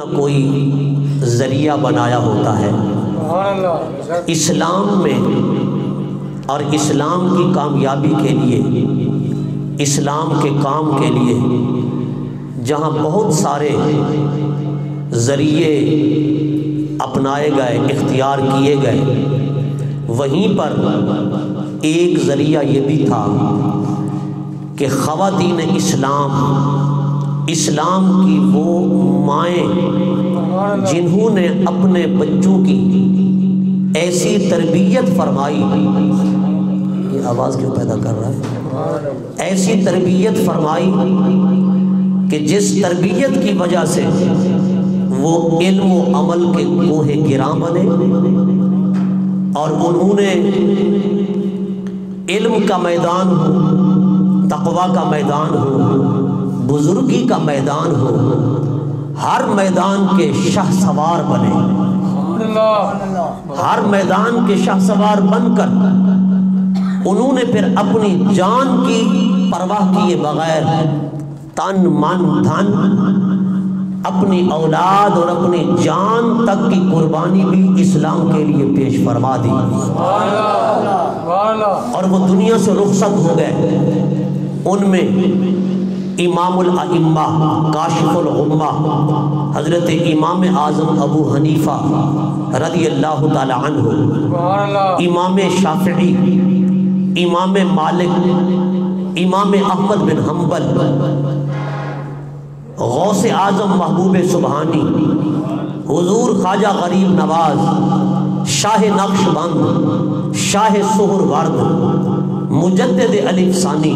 کوئی ذریعہ بنایا ہوتا ہے اسلام میں، اور اسلام کی کامیابی کے لیے، اسلام کے کام کے لیے جہاں بہت سارے ذریعے اپنائے گئے، اختیار کیے گئے، وہیں پر ایک ذریعہ یہ بھی تھا کہ خواتین اسلام کی وہ مائیں جنہوں نے اپنے بچوں کی ایسی تربیت فرمائی، یہ آواز کیوں پیدا کر رہا ہے، ایسی تربیت فرمائی کہ جس تربیت کی وجہ سے وہ علم و عمل کے کوہ گراں بنے، اور انہوں نے علم کا میدان ہو، تقوی کا میدان ہو، بزرگی کا میدان ہو، ہر میدان کے شاہ سوار بنے، ہر میدان کے شاہ سوار بن کر انہوں نے پھر اپنی جان کی پرواہ کیے بغیر تن من دھن، اپنی اولاد اور اپنی جان تک کی قربانی بھی اسلام کے لیے پیش فرما دی، اور وہ دنیا سے رخصت ہو گئے۔ ان میں امام الائمہ کاشف الغمہ حضرت امام اعظم ابو حنیفہ رضی اللہ تعالی عنہ، امام شافعی، امام مالک، امام احمد بن حنبل، غوث اعظم محبوب سبحانی، حضور خواجہ غریب نواز، شاہ نقش بند، شاہ سہر ورد، مجدد الف ثانی،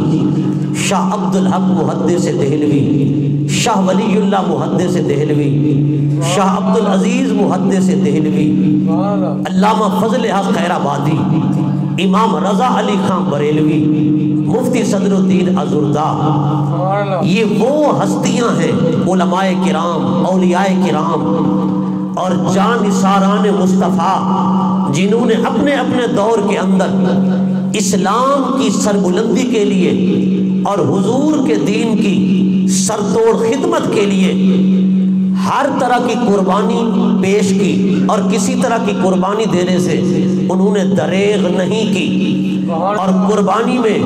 شاہ عبد الحق محدث دہلوی، شاہ ولی اللہ محدث دہلوی، شاہ عبد العزیز محدث دہلوی، علامہ فضل حق خیر آبادی، امام رضا علی خان بریلوی، مفتی صدر الدین ازردہ، یہ وہ ہستیاں ہیں علماء کرام، اولیاء کرام اور جان نثاران مصطفیٰ جنہوں نے اپنے اپنے دور کے اندر اسلام کی سربلندی کے لیے اور حضور کے دین کی سرتوڑ خدمت کے لیے ہر طرح کی قربانی پیش کی، اور کسی طرح کی قربانی دینے سے انہوں نے دریغ نہیں کی، اور قربانی میں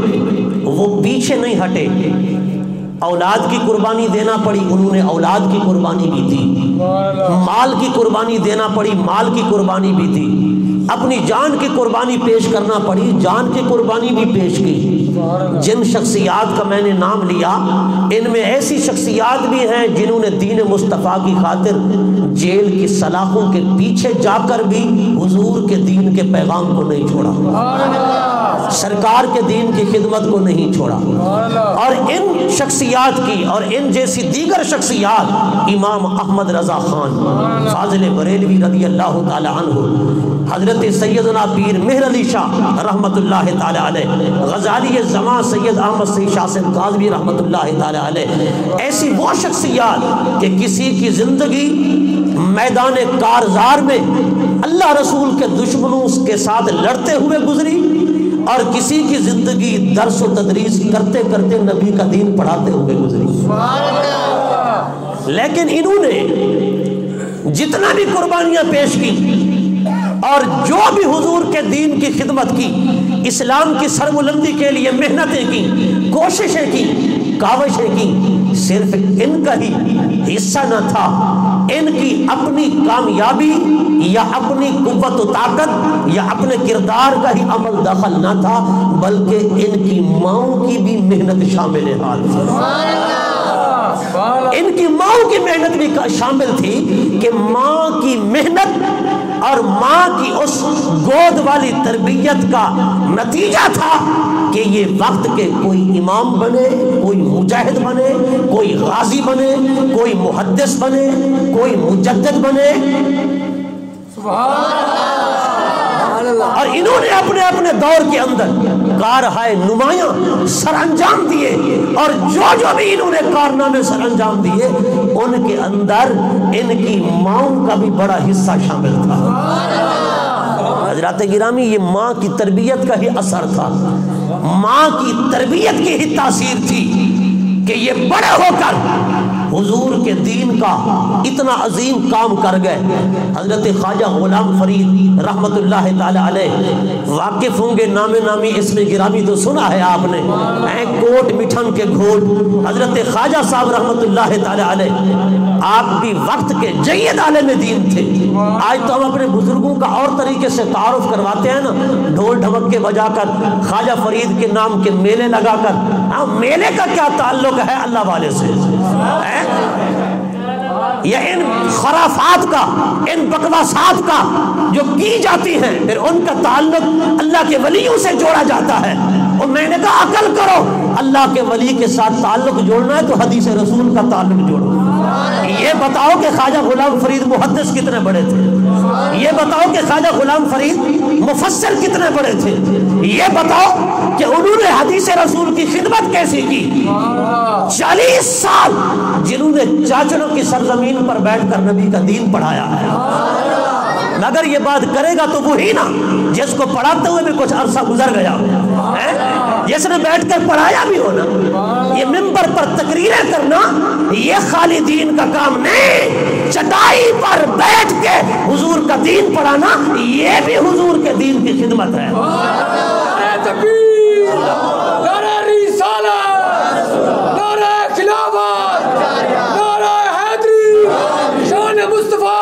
وہ پیچھے نہیں ہٹے۔ اولاد کی قربانی دینا پڑی، انہوں نے اولاد کی قربانی بھی دی، مال کی قربانی دینا پڑی، مال کی قربانی بھی دی، اپنی جان کی قربانی پیش کرنا پڑی، جان کی قربانی بھی پیش کی۔ جن شخصیات کا میں نے نام لیا، ان میں ایسی شخصیات بھی ہیں جنہوں نے دین مصطفیٰ کی خاطر جیل کی سلاخوں کے پیچھے جا کر بھی حضور کے دین کے پیغام کو نہیں چھوڑا، سرکار کے دین کی خدمت کو نہیں چھوڑا۔ اور ان شخصیات کی اور ان جیسی دیگر شخصیات، امام احمد رضا خان فاضل بریلوی رضی اللہ تعالی عنہ، حضرت سیدنا پیر مہر علی شاہ رحمت اللہ تعالی علیہ، غزالی زمان سید احمد سید شاہ کاظمی رحمت اللہ تعالی علیہ، ایسی وہ شخصیات کہ کسی کی زندگی میدان کارزار میں اللہ رسول کے دشمنوں کے ساتھ لڑتے ہوئے گزری، اور کسی کی زندگی درس و تدریس کرتے کرتے نبی کا دین پڑھاتے ہوئے گزری۔ لیکن انہوں نے جتنا بھی قربانیاں پیش کی اور جو بھی حضور کے دین کی خدمت کی، اسلام کی سربلندی کے لیے محنتیں کی، کوششیں کی، کاوشیں کی، صرف ان کا ہی حصہ نہ تھا، ان کی اپنی کامیابی یا اپنی قوت و طاقت یا اپنے کردار کا ہی عمل دخل نہ تھا، بلکہ ان کی ماؤں کی بھی محنت شامل حال تھی۔ ان کی ماؤں کی محنت بھی شامل تھی کہ ماں کی محنت اور ماں کی اس گود والی تربیت کا نتیجہ تھا کہ یہ وقت کے کوئی امام بنے، کوئی مجاہد بنے، کوئی غازی بنے، کوئی محدث بنے، کوئی مجدد بنے۔ اور انہوں نے اپنے اپنے دور کے اندر کارہائے نمایاں سر انجام دیے، اور جو بھی انہوں نے کارنامے سر انجام دیے، ان کے اندر ان کی ماؤں کا بھی بڑا حصہ شامل تھا۔ حضرات گرامی، یہ ماں کی تربیت کا ہی اثر تھا، ماں کی تربیت کی ہی تاثیر تھی کہ یہ بڑے ہو کر حضور کے دین کا اتنا عظیم کام کر گئے۔ حضرت خواجہ غلام فرید رحمت اللہ تعالی علیہ، واقف ہوں گے نام نامی اسم گرامی تو سنا ہے آپ نے، کوٹ مٹھن کے گھوٹ، حضرت خواجہ صاحب رحمت اللہ تعالی علیہ آپ بھی وقت کے جید عالم دین تھے۔ آج تو ہم اپنے بزرگوں کا اور طریقے سے تعارف کرواتے ہیں نا، ڈھول ڈھمک کے بجا کر، خواجہ فرید کے نام کے میلے لگا کر۔ میلے کا کیا تعلق ہے اللہ والے سے؟ یا ان خرافات کا، ان بکواسات کا جو کی جاتی ہیں، پھر ان کا تعلق اللہ کے ولیوں سے جوڑا جاتا ہے۔ اور میں نے کہا عقل کرو، اللہ کے ولی کے ساتھ تعلق جوڑنا ہے تو حدیث رسول کا تعلق جوڑو۔ یہ بتاؤ کہ خواجہ غلام فرید محدث کتنے بڑے تھے، یہ بتاؤ کہ خواجہ غلام فرید مفسر کتنے بڑے تھے، یہ بتاؤ کہ انہوں نے حدیث رسول کی خدمت کیسی کی۔ 40 سال جنہوں نے چاچڑوں کی سرزمین پر بیٹھ کر نبی کا دین پڑھایا ہے۔ مگر یہ بات کرے گا تو وہی نا جس کو پڑھاتے ہوئے بھی کچھ عرصہ گزر گیا ہو، جس نے بیٹھ کر پڑھایا بھی ہونا۔ یہ منبر پر تقریریں کرنا یہ خالی دین کا کام نہیں، چٹائی پر بیٹھ کے حضور کا دین پڑھانا یہ بھی حضور کے دین کی خدمت ہے۔ نعرہ تکبیر، نعرہ رسالت، نعرہ خلافت، نعرہ حیدری، شان مصطفیٰ۔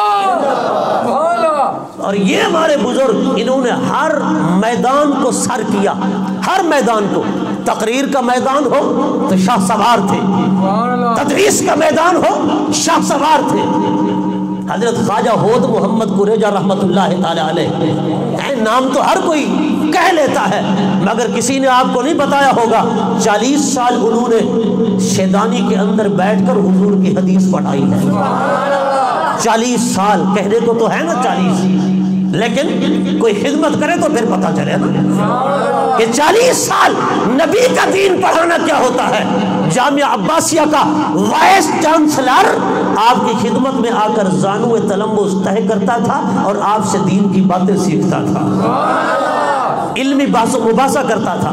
اور یہ ہمارے بزرگ، انہوں نے ہر میدان کو سر کیا، ہر میدان کو۔ تقریر کا میدان ہو تو شاہ سوار تھے، تدریس کا میدان ہو شاہ سوار تھے۔ حضرت خواجہ ہود محمد قریجہ رحمت اللہ تعالی علیہ، نام تو ہر کوئی کہہ لیتا ہے مگر کسی نے آپ کو نہیں بتایا ہوگا 40 سال انہوں نے شیدانی کے اندر بیٹھ کر حضور کی حدیث پڑھائی ہے۔ 40 سال کہنے کو تو ہے نا 40، لیکن کوئی خدمت کرے تو پھر پتہ چلے نا کہ 40 سال نبی کا دین پڑھانا کیا ہوتا ہے۔ جامعہ عباسیہ کا وائس چانسلر آپ کی خدمت میں آ کر زانو تلمس طے کرتا تھا اور آپ سے دین کی باتیں سیکھتا تھا، علمی بحث و مباحثہ کرتا تھا۔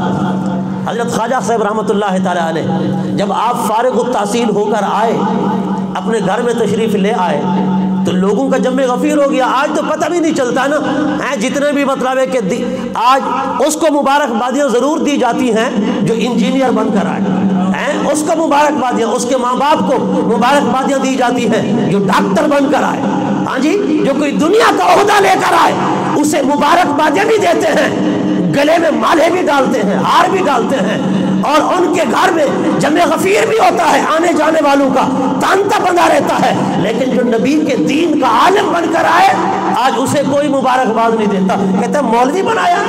حضرت خواجہ صاحب رحمت اللہ تعالی علیہ جب آپ فارغ التحصیل ہو کر آئے، اپنے گھر میں تشریف لے آئے تو لوگوں کا جمع غفیر ہو گیا۔ آج تو پتہ بھی نہیں چلتا نا، جتنے بھی مطلب ہے کہ آج اس کو مبارکبادیاں ضرور دی جاتی ہیں جو انجینئر بن کر آئے، اس کو مبارکبادیاں، اس کے ماں باپ کو مبارکبادیاں دی جاتی ہیں جو ڈاکٹر بن کر آئے، ہاں جی، جو کوئی دنیا کا عہدہ لے کر آئے اسے مبارکبادیاں بھی دیتے ہیں، گلے میں مالے بھی ڈالتے ہیں، ہار بھی ڈالتے ہیں، اور ان کے گھر میں جمع غفیر بھی ہوتا ہے، آنے جانے والوں کا تانتا بندہ رہتا ہے۔ لیکن جو نبی کے دین کا عالم بن کر آئے آج اسے کوئی مبارکباد نہیں دیتا، کہتے ہیں مولوی بنایا،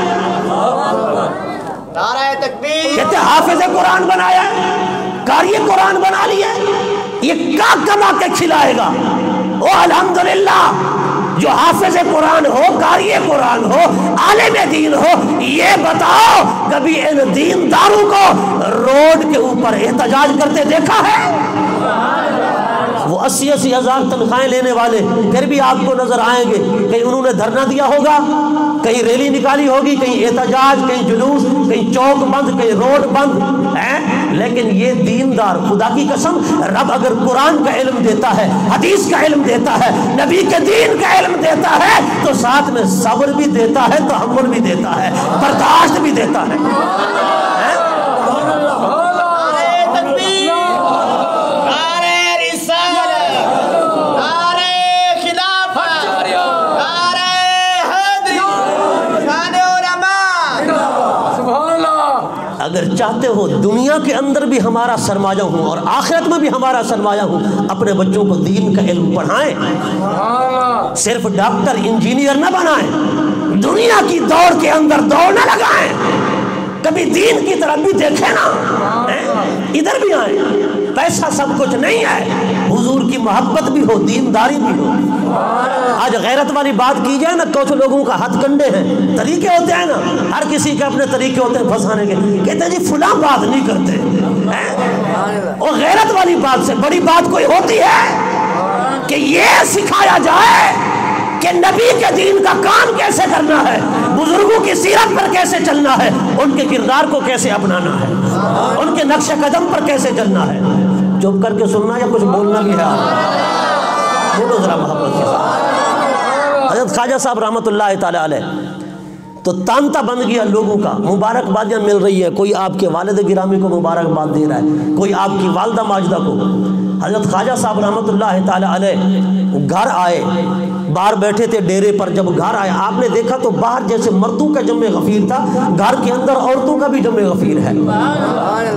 نعرہ تکبیر، کہتے ہیں حافظ قرآن بنایا، قاری قرآن بنا لیا، یہ کیا کما کے کھلائے گا؟ او الحمدللہ جو حافظ قرآن ہو، قاری قرآن ہو، عالم دین ہو، یہ بتاؤ کبھی ان دینداروں کو روڈ کے اوپر احتجاج کرتے دیکھا ہے؟ وہ 80 ہزار تنخواہیں لینے والے پھر بھی آپ کو نظر آئیں گے، کہیں انہوں نے دھرنا دیا ہوگا، کہیں ریلی نکالی ہوگی، کہیں احتجاج، کہیں جلوس، کہیں چوک بند، کہیں روڈ بند ہے۔ لیکن یہ دیندار، خدا کی قسم، رب اگر قرآن کا علم دیتا ہے، حدیث کا علم دیتا ہے، نبی کے دین کا علم دیتا ہے تو ساتھ میں صبر بھی دیتا ہے، تحمل بھی دیتا ہے، برداشت بھی دیتا ہے۔ اگر چاہتے ہو دنیا کے اندر بھی ہمارا سرمایہ ہوں اور آخرت میں بھی ہمارا سرمایہ ہوں، اپنے بچوں کو دین کا علم پڑھائیں، صرف ڈاکٹر انجینئر نہ بنائیں، دنیا کی دوڑ کے اندر دوڑ نہ لگائیں، کبھی دین کی طرف بھی دیکھیں نا، ادھر بھی آئیں۔ پیسہ سب کچھ نہیں ہے، حضور کی محبت بھی ہو، دینداری بھی ہو۔ آج غیرت والی بات کی جائے نا، کچھ لوگوں کا ہتھ کنڈے ہیں، طریقے ہوتے ہیں نا، ہر کسی کے اپنے طریقے ہوتے ہیں پھنسانے کے، کہتے ہیں جی فلاں بات نہیں کرتے، اور غیرت والی بات سے بڑی بات کوئی ہوتی ہے کہ یہ سکھایا جائے کہ نبی کے دین کا کام کیسے کرنا ہے، بزرگوں کی سیرت پر کیسے چلنا ہے، ان کے کردار کو کیسے اپنانا ہے، ان کے نقش قدم پر کیسے چلنا ہے۔ چپ کر کے سننا یا کچھ بولنا بھی ہے؟ بولو ذرا محبت کے ساتھ۔ حضرت خواجہ صاحب رحمۃ اللہ تعالی علیہ تو تانتا بن گیا لوگوں کا، مبارکبادیاں مل رہی ہے، کوئی آپ کے والد گرامی کو مبارکباد دے رہا ہے، کوئی آپ کی والدہ ماجدہ کو۔ حضرت خواجہ صاحب رحمۃ اللہ تعالی علیہ گھر آئے، باہر بیٹھے تھے ڈیرے پر، جب گھر آئے آپ نے دیکھا تو باہر جیسے مردوں کا جمع غفیر تھا، گھر کے اندر عورتوں کا بھی جمع غفیر ہے،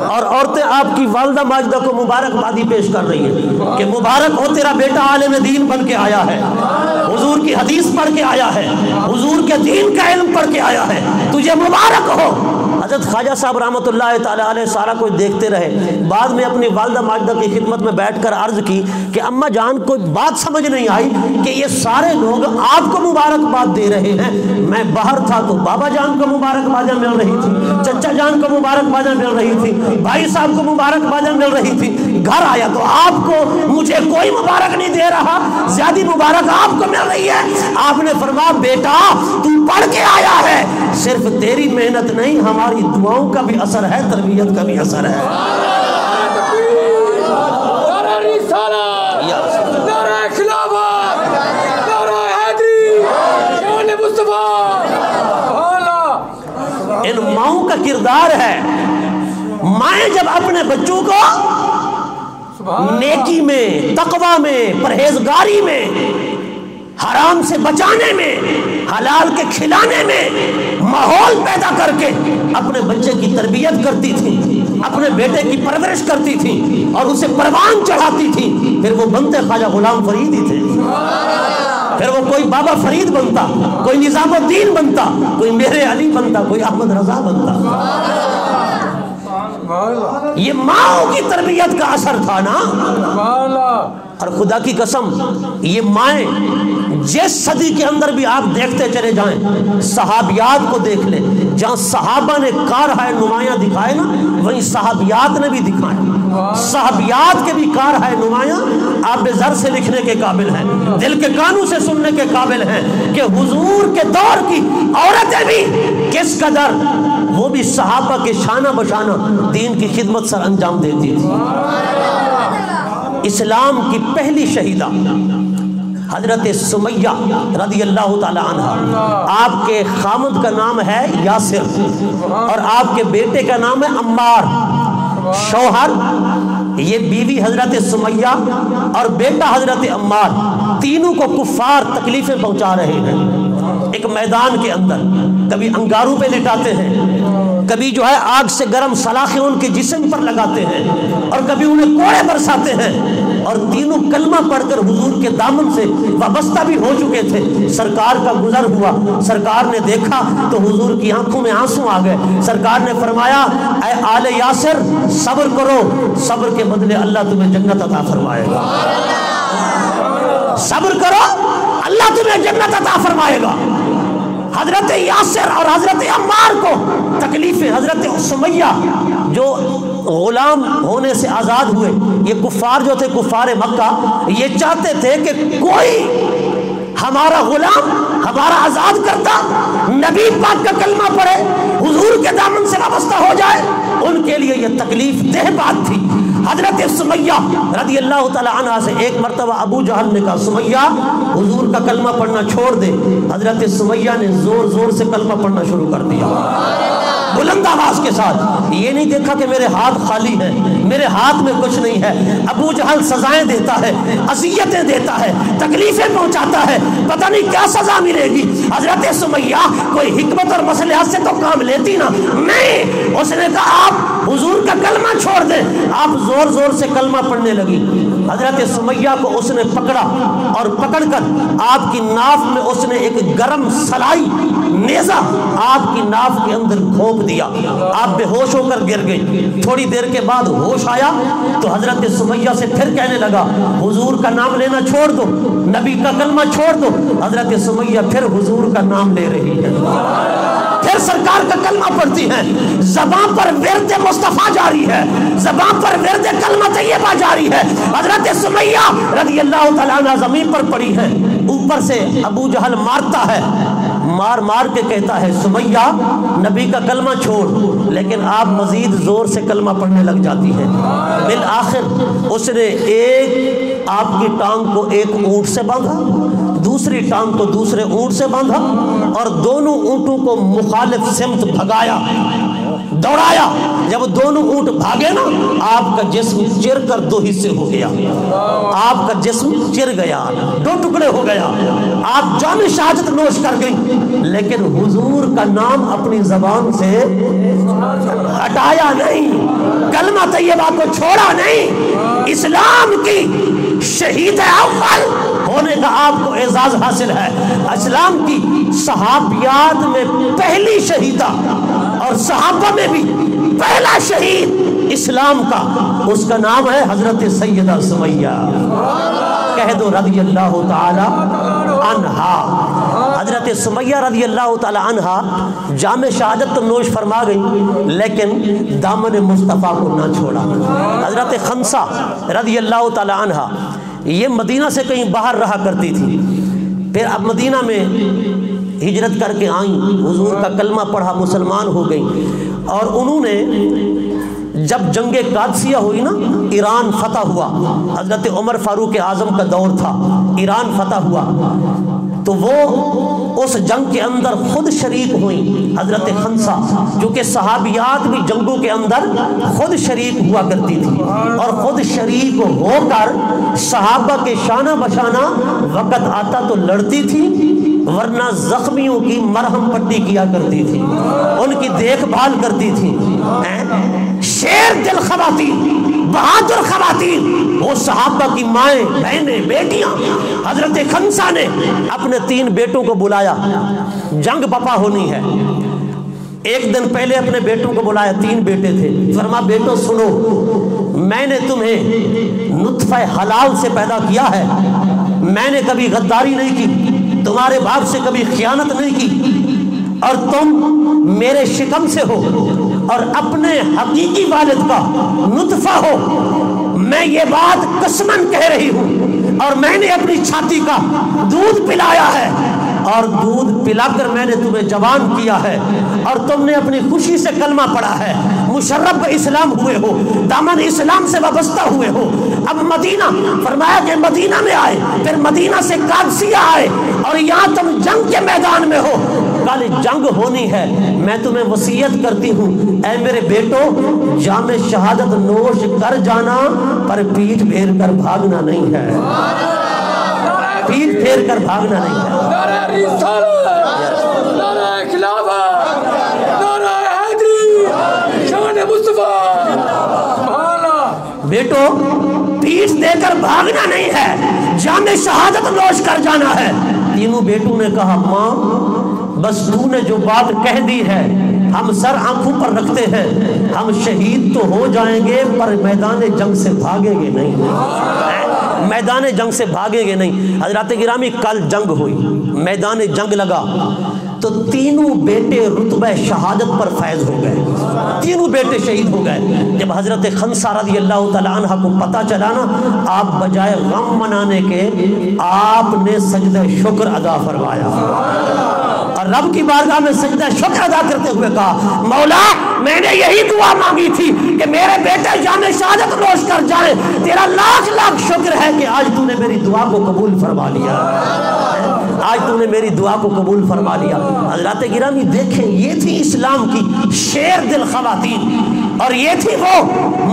اور عورتیں آپ کی والدہ ماجدہ کو مبارکبادی پیش کر رہی ہیں کہ مبارک ہو تیرا بیٹا عالم دین بن کے آیا ہے، حضور کی حدیث پڑھ کے آیا ہے، حضور کے دین کا علم پڑھ کے آیا ہے، تجھے مبارک ہو۔ حضرت خواجہ صاحب رحمۃ اللہ تعالی علیہ سارا کچھ دیکھتے رہے، بعد میں اپنی والدہ ماجدہ کی خدمت میں بیٹھ کر عرض کی کہ اماں جان کوئی بات سمجھ نہیں آئی کہ یہ سارے لوگ آپ کو مبارکباد دے رہے ہیں، میں باہر تھا تو بابا جان کو مبارکبادیں مل رہی تھی، چچا جان کو مبارکبادیں مل رہی تھی، بھائی صاحب کو مبارکبادیں مل رہی تھی، گھر آیا تو آپ کو مجھے کوئی مبارک نہیں دے رہا، زیادہ مبارک آپ کو مل رہی ہے۔ آپ نے فرمایا بیٹا تو پڑھ کے آیا ہے، صرف تیری محنت نہیں ہماری دعاؤں کا بھی اثر ہے، تربیت کا بھی اثر ہے۔ ان ماؤں کا کردار ہے، مائیں جب اپنے بچوں کو نیکی میں، تقوی میں، پرہیزگاری میں، حرام سے بچانے میں، حلال کے کھلانے میں ماحول پیدا کر کے اپنے بچے کی تربیت کرتی تھی، اپنے بیٹے کی پرورش کرتی تھی اور اسے پروان چڑھاتی تھی، پھر وہ بنتے خواجہ غلام فرید ہی تھے، پھر وہ کوئی بابا فرید بنتا، کوئی نظام الدین بنتا، کوئی میرے علی بنتا، کوئی احمد رضا بنتا۔ یہ ماؤں کی تربیت کا اثر تھا نا۔ اور خدا کی قسم یہ مائیں جس صدی کے اندر بھی آپ دیکھتے چلے جائیں، صحابیات کو دیکھ لیں، جہاں صحابہ نے کارہائے نمایاں دکھائے نا، وہیں صحابیات نے بھی دکھائے، صحابیات کے بھی کارہائے نمایاں آب ذر سے لکھنے کے قابل ہیں، دل کے کانوں سے سننے کے قابل ہیں کہ حضور کے دور کی عورتیں بھی کس قدر وہ بھی صحابہ کے شانہ بشانہ دین کی خدمت سر انجام دیتی تھی۔ اسلام کی پہلی شہیدہ حضرت سمیہ رضی اللہ تعالی عنہ، آپ کے خامد کا نام ہے یاسر اور آپ کے بیٹے کا نام ہے عمار، شوہر یہ بیوی حضرت سمیہ اور بیٹا حضرت عمار، تینوں کو کفار تکلیفیں پہنچا رہے ہیں ایک میدان کے اندر، کبھی انگاروں پہ لٹاتے ہیں، کبھی جو ہے آگ سے گرم سلاخیں ان کے جسم پر لگاتے ہیں اور کبھی انہیں کوڑے برساتے ہیں، اور تینوں کلمہ پڑھ کر حضور کے دامن سے وابستہ بھی ہو چکے تھے۔ سرکار کا گزر ہوا، سرکار نے دیکھا تو حضور کی آنکھوں میں آنسو آ گئے، سرکار نے فرمایا اے آل یاسر صبر کرو، صبر کے بدلے اللہ تمہیں جنت عطا فرمائے گا، صبر کرو اللہ تمہیں جنت عطا فرمائے گا۔ حضرت یاسر اور حضرت عمار کو تکلیفیں، حضرت سمیہ جو غلام ہونے سے آزاد ہوئے، یہ کفار جو تھے کفار مکہ، یہ چاہتے تھے کہ کوئی ہمارا غلام ہمارا آزاد کرتا، نبی پاک کا کلمہ پڑھے، حضور کے دامن سے وابستہ ہو جائے، ان کے لیے یہ تکلیف دہ بات تھی۔ حضرت سمیہ رضی اللہ تعالی عنہ سے ایک مرتبہ ابو جہل نے کہا سمیہ حضور کا کلمہ پڑھنا چھوڑ دے، حضرت سمیہ نے زور زور سے کلمہ پڑھنا شروع کر دیا، بلند آواز کے ساتھ، یہ نہیں دیکھا کہ میرے ہاتھ خالی ہیں، میرے ہاتھ میں کچھ نہیں ہے۔ ابو جہل سزائیں دیتا ہے، اذیتیں دیتا ہے، تکلیفیں پہنچاتا ہے، پتہ نہیں کیا سزا ملے گی۔ حضرت سمیہ کوئی حکمت اور مصلحت سے تو کام لیتی نا، نہیں، اس نے کہا آپ حضور کا کلمہ چھوڑ دیں، آپ زور زور سے کلمہ پڑھنے لگی۔ حضرت سمیہ کو اس نے پکڑا اور پکڑ کر آپ کی ناف میں اس نے ایک گرم سلائی نیزہ آپ کی ناف کے اندر گھونپ دیا، آپ بے ہوش ہو کر گر گئی۔ تھوڑی دیر کے بعد ہوش آیا تو حضرت سمیہ سے پھر کہنے لگا حضور کا نام لینا چھوڑ دو، نبی کا کلمہ چھوڑ دو۔ حضرت سمیہ پھر حضور کا نام لے رہی ہے، پھر سرکار کا کلمہ پڑھتی ہیں، زبان پر ورد مصطفیٰ جاری ہے، زبان پر ورد کلمہ طیبہ جاری ہے۔ حضرت سمیہ رضی اللہ تعالیٰ عنہ زمین پر پڑی ہے، اوپر سے ابو جہل مارتا ہے، مار مار کے کہتا ہے سمیہ نبی کا کلمہ چھوڑ، لیکن آپ مزید زور سے کلمہ پڑھنے لگ جاتی ہیں۔ بالآخر اس نے ایک آپ کی ٹانگ کو ایک اونٹ سے باندھا، دوسری ٹانگ کو دوسرے اونٹ سے باندھا، اور دونوں اونٹوں کو مخالف سمت بھگایا، دوڑایا۔ جب دونوں اونٹ بھاگے نا، آپ کا جسم چر کر دو حصے ہو گیا، آپ کا جسم چر گیا، دو ٹکڑے ہو گیا، آپ جام شہادت نوش کر گئی، لیکن حضور کا نام اپنی زبان سے ہٹایا نہیں، کلمہ طیبہ کو چھوڑا نہیں۔ اسلام کی شہید اول ہونے کا آپ کو اعزاز حاصل ہے۔ اسلام کی صحابیات میں پہلی شہیدہ اور صحابہ میں بھی پہلا شہید اسلام کا، اس کا نام ہے حضرت سیدہ سمیہ، کہہ دو رضی اللہ تعالی عنہا۔ حضرت سمیہ رضی اللہ تعالی عنہا جام شہادت تو نوش فرما گئی، لیکن دامن مصطفیٰ کو نہ چھوڑا۔ حضرت خنسہ رضی اللہ تعالی عنہا یہ مدینہ سے کہیں باہر رہا کرتی تھی، پھر اب مدینہ میں ہجرت کر کے آئیں، حضور کا کلمہ پڑھا، مسلمان ہو گئیں، اور انہوں نے جب جنگ قادسیہ ہوئی نا، ایران فتح ہوا، حضرت عمر فاروق اعظم کا دور تھا، ایران فتح ہوا، تو وہ اس جنگ کے اندر خود شریک ہوئیں۔ حضرت خنسہ کیونکہ صحابیات بھی جنگوں کے اندر خود شریک ہوا کرتی تھی، اور خود شریک ہو کر صحابہ کے شانہ بشانہ وقت آتا تو لڑتی تھی، ورنہ زخمیوں کی مرہم پٹی کیا کرتی تھی، ان کی دیکھ بھال کرتی تھی۔ شیر دل خواتین، بہادر خواتین، وہ صحابہ کی مائیں، بہنیں، بیٹیاں۔ حضرت خنسہ نے اپنے 3 بیٹوں کو بلایا، جنگ بپا ہونی ہے۔ ایک دن پہلے اپنے بیٹوں کو بلایا، 3 بیٹے تھے، فرما بیٹو سنو، میں نے تمہیں نطفہ حلال سے پیدا کیا ہے، میں نے کبھی غداری نہیں کی، تمہارے باپ سے کبھی خیانت نہیں کی، اور تم میرے شکم سے ہو اور اپنے حقیقی والد کا نطفہ ہو۔ میں یہ بات قسماً کہہ رہی ہوں، اور میں نے اپنی چھاتی کا دودھ پلایا ہے، اور دودھ پلا کر میں نے تمہیں جوان کیا ہے، اور تم نے اپنی خوشی سے کلمہ پڑھا ہے، مشرف اسلام ہوئے ہو، دامن اسلام سے وابستہ ہوئے ہو۔ اب مدینہ، فرمایا کہ مدینہ میں آئے، پھر مدینہ سے قادسیہ آئے، اور یہاں تم جنگ کے میدان میں ہو، کل جنگ ہونی ہے، میں تمہیں وصیت کرتی ہوں، اے میرے بیٹو جام شہادت نوش کر جانا، پر پیٹھ پھیر کر بھاگنا نہیں ہے، پیٹھ پھیر کر بھاگنا نہیں ہے۔ نعرہ رسالت، نعرہ خلافت، نعرہ حیدری، شان مصطفیٰ، سبحان اللہ۔ بیٹو پیٹھ دے کر بھاگنا نہیں ہے، جام شہادت نوش کر جانا ہے۔ تینوں بیٹوں نے کہا ماں بس تو نے جو بات کہہ دی ہے ہم سر آنکھوں پر رکھتے ہیں، ہم شہید تو ہو جائیں گے پر میدان جنگ سے بھاگیں گے نہیں، میدان جنگ سے بھاگیں گے نہیں۔ حضرات گرامی کل جنگ ہوئی، میدان جنگ لگا، تو تینوں بیٹے رتبہ شہادت پر فیض ہو گئے، تینوں بیٹے شہید ہو گئے۔ جب حضرت خنسہ رضی اللہ تعالی عنہ کو پتہ چلا نا، آپ بجائے غم منانے کے آپ نے سجدہ شکر ادا فرمایا، اور رب کی بارگاہ میں سجدہ شکر ادا کرتے ہوئے کہا مولا میں نے یہی دعا مانگی تھی کہ میرے بیٹے جام شہادت نوش کر جائیں، تیرا لاکھ لاکھ شکر ہے کہ آج تو نے میری دعا کو قبول فرما لیا، آج تم نے میری دعا کو قبول فرما لیا۔ حضرات گرامی دیکھیں، یہ تھی اسلام کی شیر دل خواتین، اور یہ تھی وہ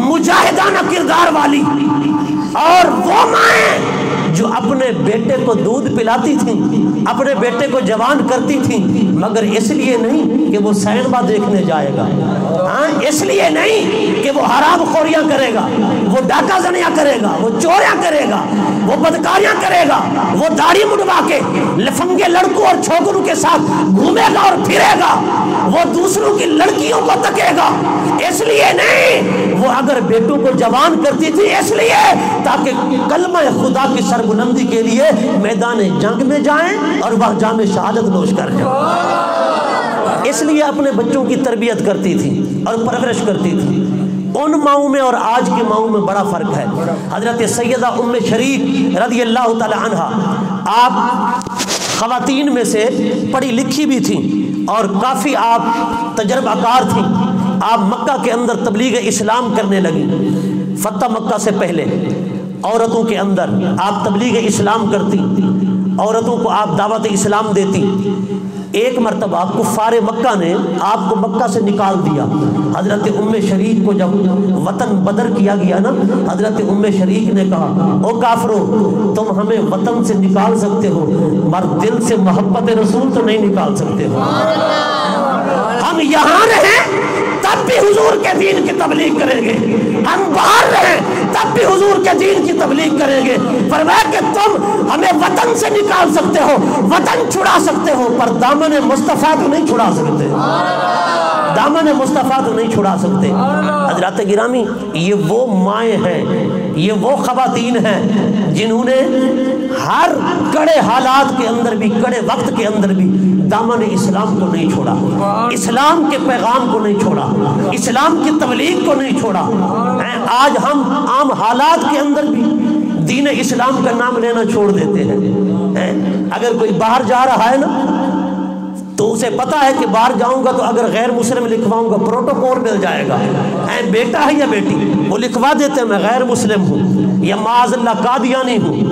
مجاہدانہ کردار والی، اور وہ مائیں جو اپنے بیٹے کو دودھ پلاتی تھیں، اپنے بیٹے کو جوان کرتی تھیں، مگر اس لیے نہیں کہ وہ سینما دیکھنے جائے گا، ہاں اس لیے نہیں کہ وہ حرام خوریاں کرے گا، وہ ڈاکہ زنیاں کرے گا، وہ چوریاں کرے گا، وہ بدکاریاں کرے گا، وہ داڑھی مڈوا کے لفنگے لڑکوں اور چھوکروں کے ساتھ گھومے گا اور پھرے گا، وہ دوسروں کی لڑکیوں کو تکے گا، اس لیے نہیں، وہ اگر بیٹوں کو جوان کرتی تھی اس لیے تاکہ کلمہ خدا کی سربلندی کے لیے میدان جنگ میں جائیں اور وہاں جام شہادت نوش کر جائیں، اس لیے اپنے بچوں کی تربیت کرتی تھی اور پرورش کرتی تھی۔ ان ماؤں میں اور آج کی ماؤں میں بڑا فرق ہے۔ حضرت سیدہ ام شریک رضی اللہ تعالی عنہا، آپ خواتین میں سے پڑھی لکھی بھی تھیں اور کافی آپ تجربہ کار تھیں. آپ مکہ کے اندر تبلیغ اسلام کرنے لگی. فتح مکہ سے پہلے عورتوں کے اندر آپ تبلیغ اسلام کرتی, عورتوں کو آپ دعوت اسلام دیتی. ایک مرتبہ کفار مکہ نے آپ کو مکہ سے نکال دیا. حضرت ام شریک کو جب وطن بدر کیا گیا نا, حضرت ام شریک نے کہا او کافرو, تم ہمیں وطن سے نکال سکتے ہو مگر دل سے محبت رسول تو نہیں نکال سکتے ہو. ہم یہاں رہیں تب بھی حضور کے دین کی تبلیغ کریں گے, ہم باہر رہیں تب بھی حضور کے دین کی تبلیغ کریں گے. فرمایا کہ تم ہمیں وطن سے نکال سکتے ہو, وطن چھڑا سکتے ہو, پر دامن مصطفیٰ کو نہیں چھڑا سکتے, دامن مصطفیٰ کو نہیں چھڑا سکتے. حضرات گرامی, یہ وہ مائیں ہیں, یہ وہ خواتین ہیں جنہوں نے ہر کڑے حالات کے اندر بھی, کڑے وقت کے اندر بھی دامن اسلام کو نہیں چھوڑا, اسلام کے پیغام کو نہیں چھوڑا, اسلام کی تبلیغ کو نہیں چھوڑا. آج ہم عام حالات کے اندر بھی دین اسلام کا نام لینا چھوڑ دیتے ہیں. اگر کوئی باہر جا رہا ہے نا تو اسے پتا ہے کہ باہر جاؤں گا تو اگر غیر مسلم لکھواؤں گا پروٹوکول مل جائے گا. بیٹا ہے یا بیٹی, وہ لکھوا دیتے ہیں میں غیر مسلم ہوں یا معاذ اللہ قادیانی ہوں,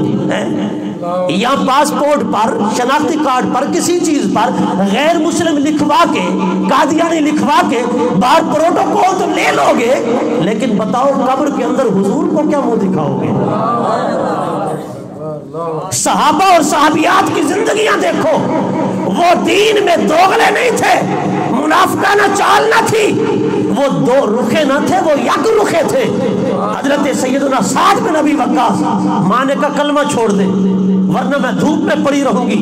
یا پاسپورٹ پر, شناختی کارڈ پر, کسی چیز پر غیر مسلم لکھوا کے, قادیانی لکھوا کے باہر پروٹوکول تو لے لو گے, لیکن بتاؤ قبر کے اندر حضور کو کیا منہ دکھاؤ گے؟ صحابہ اور صحابیات کی زندگیاں دیکھو, وہ دین میں دوغلے نہیں تھے, منافقانہ چال نہ تھی, وہ دو رخے نہ تھے, وہ یک رخے تھے. حضرت سیدنا سعد بن ابی وقاص ماں نے کہا کلمہ چھوڑ دے ورنہ میں دھوپ میں پڑی رہوں گی,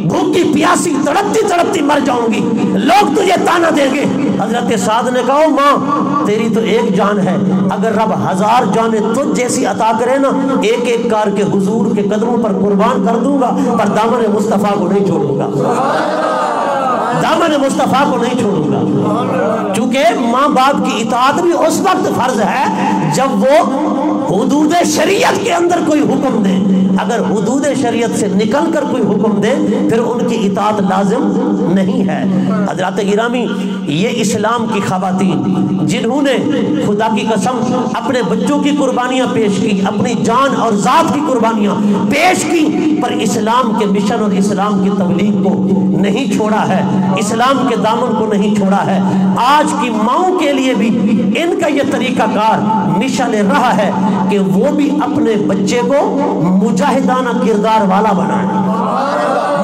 بھوکی پیاسی تڑپتی تڑپتی مر جاؤں گی, لوگ تجھے تانا دیں گے. حضرت سعد نے کہا ماں تیری تو ایک جان ہے, اگر رب 1000 جانیں تجھ جیسی عطا کرے نا, ایک ایک کار کے حضور کے قدموں پر قربان کر دوں گا, پر دامن مصطفیٰ کو نہیں چھوڑوں گا, دامن مصطفیٰ کو نہیں چھوڑوں گا. چونکہ ماں باپ کی اطاعت بھی اس وقت فرض ہے جب وہ حدود شریعت کے اندر کوئی حکم دے. اگر حدود شریعت سے نکل کر کوئی حکم دے پھر ان کی اطاعت لازم نہیں ہے. حضرات گرامی, یہ اسلام کی خواتین جنہوں نے خدا کی قسم اپنے بچوں کی قربانیاں پیش کی, اپنی جان اور ذات کی قربانیاں پیش کی, پر اسلام کے مشن اور اسلام کی تبلیغ کو نہیں چھوڑا ہے, اسلام کے دامن کو نہیں چھوڑا ہے. آج کی ماؤں کے لیے بھی ان کا یہ طریقہ کار مشن رہا ہے کہ وہ بھی اپنے بچے کو مجاہدانہ کردار والا بنائیں,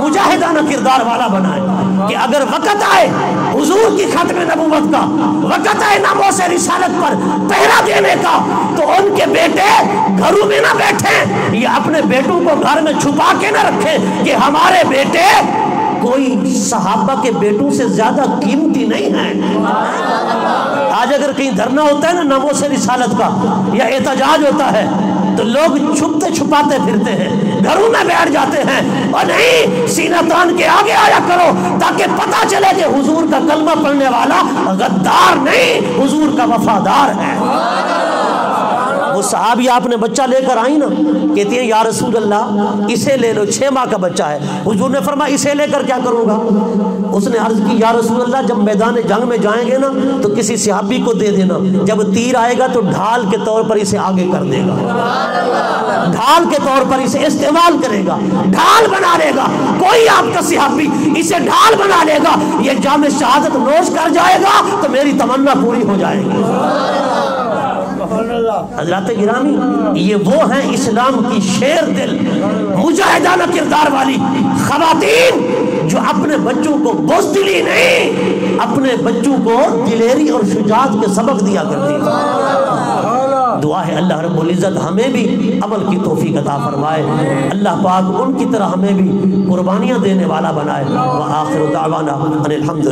مجاہدانہ کردار والا بنائیں, کہ اگر وقت آئے حضور کی ختم نبوت کا, وقت آئے ناموس رسالت پر پہرا دینے کا, تو ان کے بیٹے گھروں میں نہ بیٹھیں, یہ اپنے بیٹوں کو گھر میں چھپا کے نہ رکھیں کہ ہمارے بیٹے کوئی صحابہ کے بیٹوں سے زیادہ قیمتی نہیں ہیں. آج اگر کہیں دھرنا ہوتا ہے نا ناموس رسالت کا یا احتجاج ہوتا ہے تو لوگ چھپتے چھپاتے پھرتے ہیں, گھروں میں بیٹھ جاتے ہیں, اور نہیں سینہ تان کے آگے آیا کرو تاکہ پتہ چلے کہ حضور کا کلمہ پڑھنے والا غدار نہیں, حضور کا وفادار ہے. وہ صحابی آپ نے بچہ لے کر آئی نا, کہتی ہیں یا رسول اللہ اسے لے لو, 6 ماہ کا بچہ ہے. حضور نے فرمایا اسے لے کر کیا کروں گا؟ اس نے عرض کی یا رسول اللہ جب میدان جنگ میں جائیں گے نا تو کسی صحابی کو دے دینا, جب تیر آئے گا تو ڈھال کے طور پر اسے آگے کر دے گا, ڈھال کے طور پر اسے استعمال کرے گا, ڈھال بنا لے گا. کوئی آپ کا صحابی اسے ڈھال بنا لے گا, یہ جام شہادت نوش کر جائے گا تو میری تمنا پوری ہو جائے گی. حضرات گرامی, یہ وہ ہیں اسلام کی شیر دل مجاہدانہ کردار والی خواتین جو اپنے بچوں کو بزدلی نہیں, اپنے بچوں کو دلیری اور شجاعت کے سبق دیا کرتی ہیں. دعا ہے اللہ رب العزت ہمیں بھی عمل کی توفیق عطا فرمائے, اللہ پاک ان کی طرح ہمیں بھی قربانیاں دینے والا بنائے. وآخر دعوانا ان الحمد